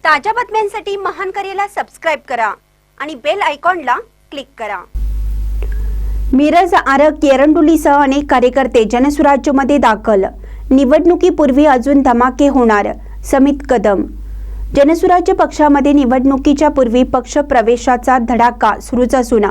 ताज्या बातम्यांसाठी महान करेला सबस्क्राइब करा आणि बेल आयकॉनला क्लिक करा। मिरज आरग एरंडोलीसह अनेक कार्यकर्ते जनसुराज्यमध्ये दाखल। निवडणुकीपूर्वी अजून धमाके होणार, समित कदम। जनसुराज्य पक्षामध्ये निवडणुकीच्या पूर्वी पक्ष प्रवेशाचा धडाका सुरूच असून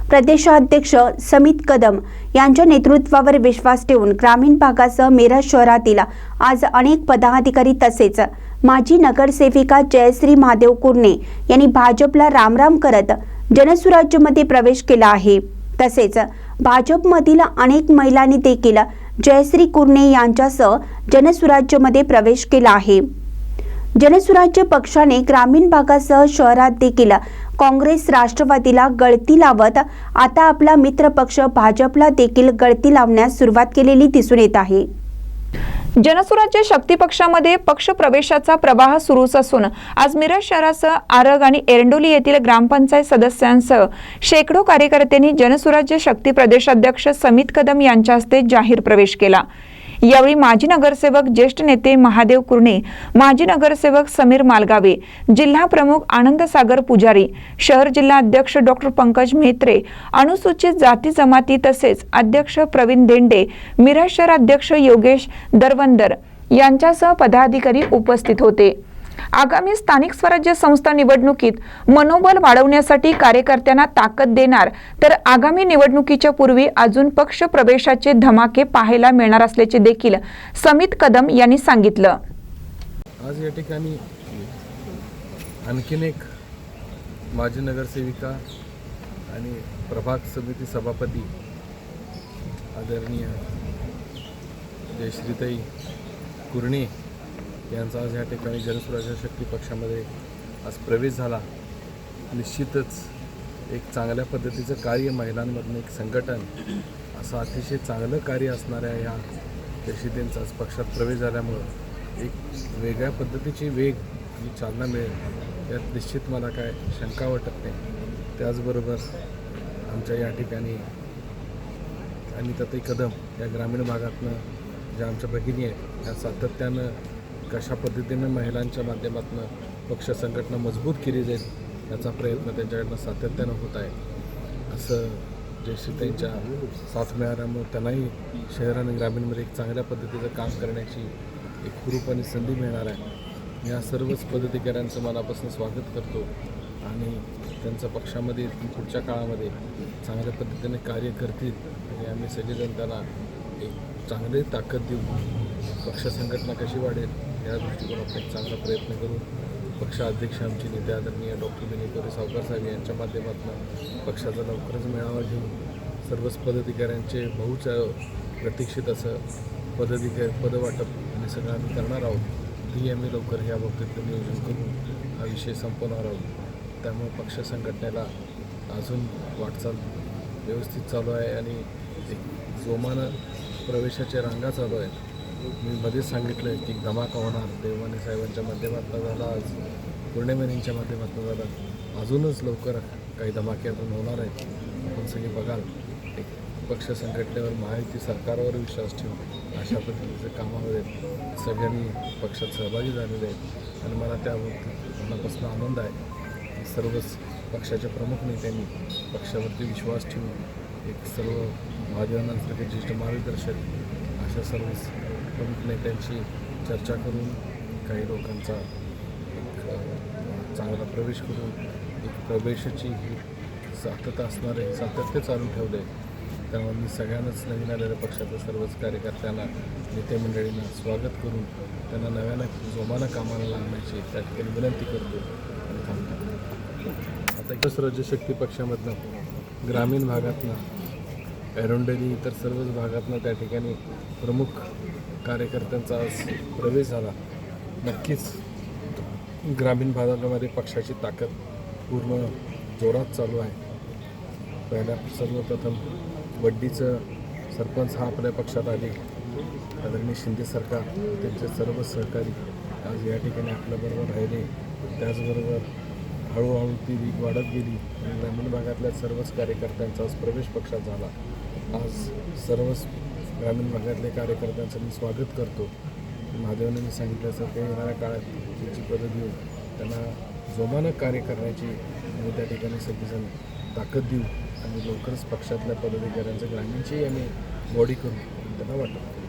प्रदेशाध्यक्ष समित कदम यांच्या नेतृत्वावर विश्वास ठेवून ग्रामीण भागासह मिरज शहरातील आज अनेक पदाधिकारी तसेच माजी नगरसेविका जयश्री महादेव कुर्णे यांनी भाजपला रामराम करत जनसुराज्यमध्ये प्रवेश केला आहे। तसेच भाजपमधील अनेक महिलांनी देखील जयश्री कुर्णे यांच्यासह जनसुराज्यमध्ये प्रवेश केला आहे। जनसुराज्य पक्षाने ग्रामीण भागासह शहरात देखील काँग्रेस राष्ट्रवादीला गळती लावत आता आपला मित्र पक्ष भाजपला देखील गळती लावण्यास सुरुवात केलेली दिसून येत आहे। जनसुराज्य शक्ती पक्षामध्ये पक्ष प्रवेशाचा प्रवाह सुरूच असून आज मिरज शहरासह आरग आणि एरंडोली येथील ग्रामपंचायत सदस्यांसह शेकडो कार्यकर्त्यांनी जनसुराज्य शक्ती प्रदेशाध्यक्ष समित कदम यांच्या हस्ते जाहीर प्रवेश केला। यावेळी माजी नगरसेवक ज्येष्ठ नेते महादेव कुर्णे, माजी नगरसेवक समीर मालगावे, जिल्हा प्रमुख आनंद सागर पुजारी, शहर जिल्हा अध्यक्ष डॉक्टर पंकज मेहत्रे, अनुसूचित जाती जमाती तसेच अध्यक्ष प्रवीण देंडे, मिरज शहर अध्यक्ष योगेश दरवंदर यांच्यासह पदाधिकारी उपस्थित होते। आगामी स्थानिक स्वराज्य संस्था निवडणुकीत मनोबल वाढवण्यासाठी कार्यकर्त्यांना ताकद देणार, तर आगामी निवडणुकीच्या पूर्वी अजून पक्ष प्रवेशाचे धमाके पाहायला मिळणार असल्याचे देखील समित कदम यांनी सांगितलं। आज या ठिकाणी आणखीन एक माजी नगरसेविका आणि प्रभाग समिती सभापती आदरणीय जयश्रीताई कुर्णे यांचा आज या ठिकाणी जनसुराज्य शक्ती पक्षामध्ये आज प्रवेश झाला। निश्चितच एक चांगल्या पद्धतीचं कार्य, महिलांमधलं एक संघटन, असं अतिशय चांगलं कार्य असणाऱ्या या जयश्रीताईंचा आज पक्षात प्रवेश झाल्यामुळं एक वेगळ्या पद्धतीची वेग आणि चालना मिळेल यात निश्चित मला काय शंका वाटत नाही। त्याचबरोबर आमच्या या ठिकाणी अनिताताई कदम या ग्रामीण भागातनं ज्या आमच्या भगिनी आहेत त्या सातत्यानं कशा पद्धतीने महिलांच्या माध्यमातून पक्ष संघटना मजबूत केली जाईल याचा प्रयत्न त्यांच्याकडनं सातत्यानं होत आहे। असं जयश्रीताईंच्या साथ मिळाल्यामुळे त्यांनाही शहर आणि ग्रामीणमध्ये एक चांगल्या पद्धतीचं काम करण्याची एक हुरूप आणि संधी मिळणार आहे। या सर्वच पदाधिकाऱ्यांचं मनापासून स्वागत करतो आणि त्यांचं पक्षामध्ये पुढच्या काळामध्ये चांगल्या पद्धतीने कार्य करतील आणि आम्ही सगळेजण त्यांना एक चांगली ताकद देऊ, पक्ष संघटना कशी वाढेल या दृष्टिकोनातून एक चांगला प्रयत्न करू। पक्षाध्यक्ष आमचे नेते आदरणीय डॉक्टर विनय सावकार साहेब यांच्या माध्यमातून पक्षाचा लवकरच मेळावा घेऊन सर्वच पदाधिकाऱ्यांचे बहुच प्रतीक्षित असं पदवाटप आणि सगळं आम्ही करणार आहोत। ती आम्ही लवकर या बाबतीतलं नियोजन करून हा विषय संपवणार आहोत। त्यामुळे पक्ष संघटनेला अजून वाटचाल व्यवस्थित चालू आहे आणि एक जोमानं प्रवेशाच्या रांगा चालू आहेत। मी मध्येच सांगितलं आहे की धमाका होणार, देवमाने साहेबांच्या माध्यमातून झाला, आज पूर्णिमेनींच्या माध्यमातून झाला, अजूनच लवकर काही धमाके अजून होणार आहेत। आपण सगळे बघाल एक पक्ष संघटनेवर, महायुती सरकारवर विश्वास ठेवून अशा पद्धतीच्या कामामध्ये सगळ्यांनी पक्षात सहभागी झालेले आहेत आणि मला त्याबाबतीत मनापासून आनंद आहे की सर्वच पक्षाच्या प्रमुख नेत्यांनी पक्षावरती विश्वास ठेवून एक सर्व महादेवांसारखे ज्येष्ठ मार्गदर्शक अशा सर्वच प्रमुख नेत्यांची चर्चा करून काही लोकांचा एक चांगला प्रवेश करून एक प्रवेशाची ही सातत्य असणार आहे, सातत्य चालू ठेवलं आहे। त्यामुळे मी सगळ्यांनाच नवीन आलेल्या पक्षाच्या सर्वच कार्यकर्त्यांना, नेते मंडळींना स्वागत करून त्यांना नव्यानं जोमानं कामाला लागण्याची त्या ठिकाणी विनंती करतो आणि थांबतो। आता जनसुराज्य शक्ती पक्षामधनं ग्रामीण भागातनं एरंडोली इतर सर्वच भागातनं त्या ठिकाणी प्रमुख कार्यकर्त्यांचा आज प्रवेश झाला। नक्कीच ग्रामीण भागामध्ये पक्षाची ताकद पूर्ण जोरात चालू आहे। सर्वप्रथम वड्डीचं सरपंच हा आपल्या पक्षात आले, आदरणीय शिंदे सरकार त्यांचे सर्व सहकारी आज या ठिकाणी आपल्याबरोबर राहिले। त्याचबरोबर हळूहळू ती वेग वाढत गेली आणि ग्रामीण भागातल्या सर्वच कार्यकर्त्यांचा आज प्रवेश पक्षात झाला। आज सर्वच ग्रामीण भागातल्या कार्यकर्त्यांचं मी स्वागत करतो। महादेवांनी सांगितल्यासारखं येणाऱ्या काळात त्यांची पदं देऊन त्यांना जोमानं कार्य करण्याची आम्ही त्या ठिकाणी सगळेजण ताकद देऊ आणि लवकरच पक्षातल्या पदाधिकाऱ्यांचं ग्रामीणची आम्ही बॉडी करू त्यांना वाटतं.